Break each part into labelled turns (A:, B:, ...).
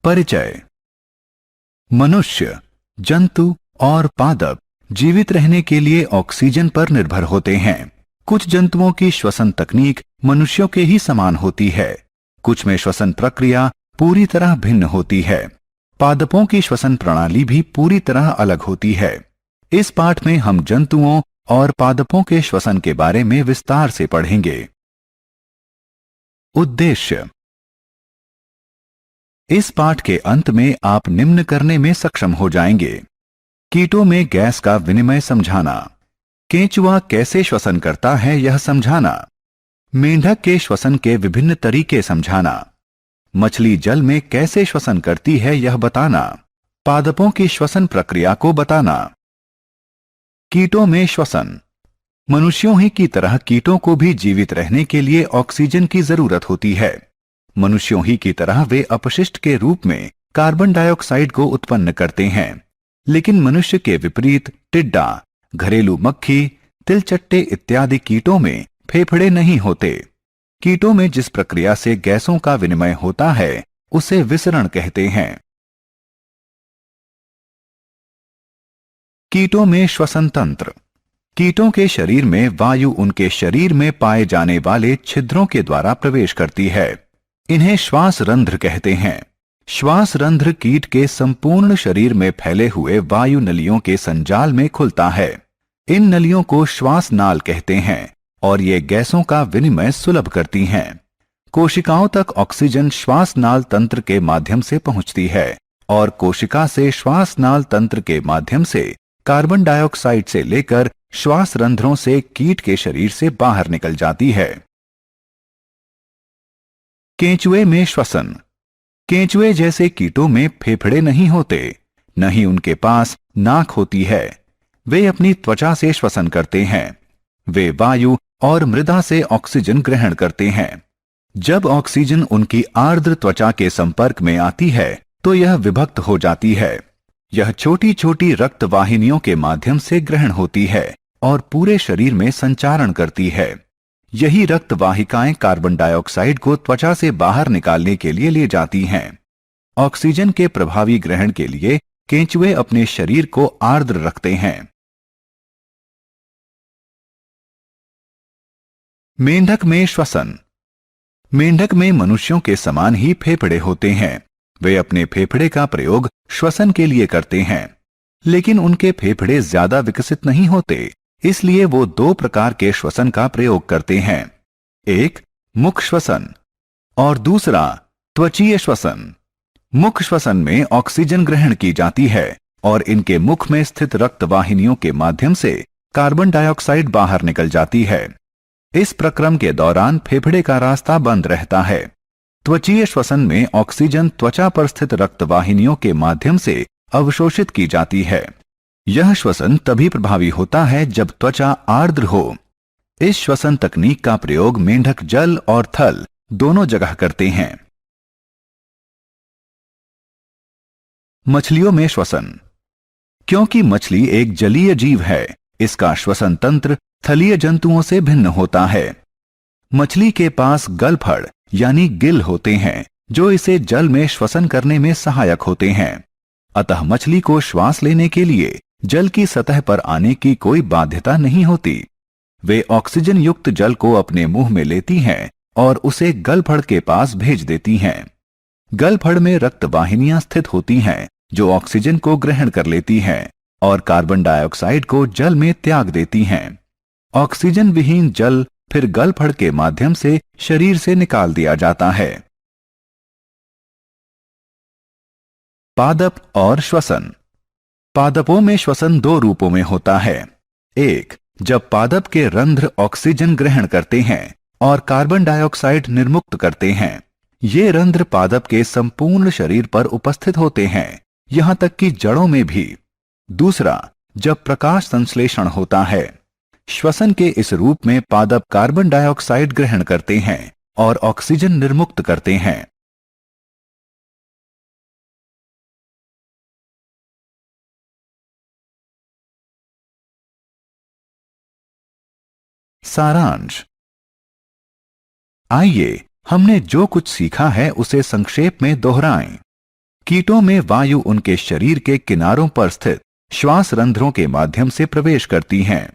A: परिचय। मनुष्य, जंतु और पादप जीवित रहने के लिए ऑक्सीजन पर निर्भर होते हैं। कुछ जंतुओं की श्वसन तकनीक मनुष्यों के ही समान होती है, कुछ में श्वसन प्रक्रिया पूरी तरह भिन्न होती है। पादपों की श्वसन प्रणाली भी पूरी तरह अलग होती है। इस पाठ में हम जंतुओं और पादपों के श्वसन के बारे में विस्तार से पढ़ेंगे। उद्देश्य। इस पाठ के अंत में आप निम्न करने में सक्षम हो जाएंगे। कीटों में गैस का विनिमय समझाना, केंचुआ कैसे श्वसन करता है यह समझाना, मेंढक के श्वसन के विभिन्न तरीके समझाना, मछली जल में कैसे श्वसन करती है यह बताना, पादपों की श्वसन प्रक्रिया को बताना। कीटों में श्वसन। मनुष्यों ही की तरह कीटों को भी जीवित रहने के लिए ऑक्सीजन की जरूरत होती है। मनुष्यों ही की तरह वे अपशिष्ट के रूप में कार्बन डाइऑक्साइड को उत्पन्न करते हैं, लेकिन मनुष्य के विपरीत टिड्डा, घरेलू मक्खी, तिलचट्टे इत्यादि कीटों में फेफड़े नहीं होते। कीटों में जिस प्रक्रिया से गैसों का विनिमय होता है उसे विसरण कहते हैं। कीटों में श्वसन तंत्र। कीटों के शरीर में वायु उनके शरीर में पाए जाने वाले छिद्रों के द्वारा प्रवेश करती है। इन्हें श्वास रंध्र कहते हैं। श्वास रंध्र कीट के संपूर्ण शरीर में फैले हुए वायु नलियों के संजाल में खुलता है। इन नलियों को श्वास नाल कहते हैं और ये गैसों का विनिमय सुलभ करती हैं। कोशिकाओं तक ऑक्सीजन श्वास नाल तंत्र के माध्यम से पहुंचती है और कोशिका से श्वास नाल तंत्र के माध्यम से कार्बन डाइऑक्साइड से लेकर श्वास रंध्रों से कीट के शरीर से बाहर निकल जाती है। केंचुए में श्वसन। केंचुए जैसे कीटों में फेफड़े नहीं होते, न ही उनके पास नाक होती है। वे अपनी त्वचा से श्वसन करते हैं। वे वायु और मृदा से ऑक्सीजन ग्रहण करते हैं। जब ऑक्सीजन उनकी आर्द्र त्वचा के संपर्क में आती है तो यह विभक्त हो जाती है। यह छोटी छोटी रक्त वाहिनियों के माध्यम से ग्रहण होती है और पूरे शरीर में संचारण करती है। यही रक्त वाहिकाएं कार्बन डाइऑक्साइड को त्वचा से बाहर निकालने के लिए ले जाती हैं। ऑक्सीजन के प्रभावी ग्रहण के लिए केंचुए अपने शरीर को आर्द्र रखते हैं। मेंढक में श्वसन। मेंढक में मनुष्यों के समान ही फेफड़े होते हैं। वे अपने फेफड़े का प्रयोग श्वसन के लिए करते हैं, लेकिन उनके फेफड़े ज्यादा विकसित नहीं होते, इसलिए वो दो प्रकार के श्वसन का प्रयोग करते हैं। एक मुख श्वसन और दूसरा त्वचीय श्वसन। मुख श्वसन में ऑक्सीजन ग्रहण की जाती है और इनके मुख में स्थित रक्त वाहिनियों के माध्यम से कार्बन डाइऑक्साइड बाहर निकल जाती है। इस प्रक्रम के दौरान फेफड़े का रास्ता बंद रहता है। त्वचीय श्वसन में ऑक्सीजन त्वचा पर स्थित रक्त वाहिनियों के माध्यम से अवशोषित की जाती है। यह श्वसन तभी प्रभावी होता है जब त्वचा आर्द्र हो। इस श्वसन तकनीक का प्रयोग मेंढक जल और थल दोनों जगह करते हैं। मछलियों में श्वसन। क्योंकि मछली एक जलीय जीव है, इसका श्वसन तंत्र थलीय जंतुओं से भिन्न होता है। मछली के पास गलफड़ यानी गिल होते हैं जो इसे जल में श्वसन करने में सहायक होते हैं। अतः मछली को श्वास लेने के लिए जल की सतह पर आने की कोई बाध्यता नहीं होती। वे ऑक्सीजन युक्त जल को अपने मुंह में लेती हैं और उसे गलफड़ के पास भेज देती हैं। गलफड़ में रक्त वाहिनियां स्थित होती हैं जो ऑक्सीजन को ग्रहण कर लेती हैं और कार्बन डाइऑक्साइड को जल में त्याग देती हैं। ऑक्सीजन विहीन जल फिर गलफड़ के माध्यम से शरीर से निकाल दिया जाता है। पादप और श्वसन। पादपों में श्वसन दो रूपों में होता है। एक, जब पादप के रंध्र ऑक्सीजन ग्रहण करते हैं और कार्बन डाइऑक्साइड निर्मुक्त करते हैं। ये रंध्र पादप के संपूर्ण शरीर पर उपस्थित होते हैं, यहां तक कि जड़ों में भी। दूसरा, जब प्रकाश संश्लेषण होता है। श्वसन के इस रूप में पादप कार्बन डाइऑक्साइड ग्रहण करते हैं और ऑक्सीजन निर्मुक्त करते हैं। सारांश। आइए हमने जो कुछ सीखा है उसे संक्षेप में दोहराएं। कीटों में वायु उनके शरीर के किनारों पर स्थित श्वास रंध्रों के माध्यम से प्रवेश करती हैं।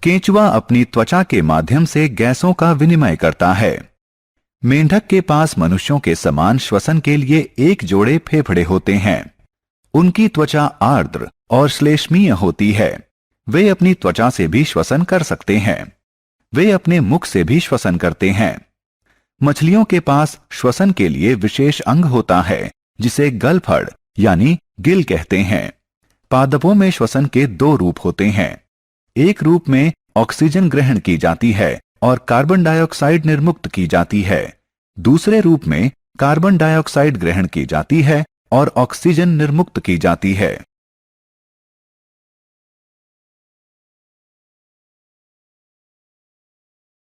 A: केंचुआ अपनी त्वचा के माध्यम से गैसों का विनिमय करता है। मेंढक के पास मनुष्यों के समान श्वसन के लिए एक जोड़े फेफड़े होते हैं। उनकी त्वचा आर्द्र और श्लेष्मीय होती है। वे अपनी त्वचा से भी श्वसन कर सकते हैं। वे अपने मुख से भी श्वसन करते हैं। मछलियों के पास श्वसन के लिए विशेष अंग होता है जिसे गलफड़ यानी गिल कहते हैं। पादपों में श्वसन के दो रूप होते हैं। एक रूप में ऑक्सीजन ग्रहण की जाती है और कार्बन डाइऑक्साइड निर्मुक्त की जाती है। दूसरे रूप में कार्बन डाइऑक्साइड ग्रहण की जाती है और ऑक्सीजन निर्मुक्त की जाती है।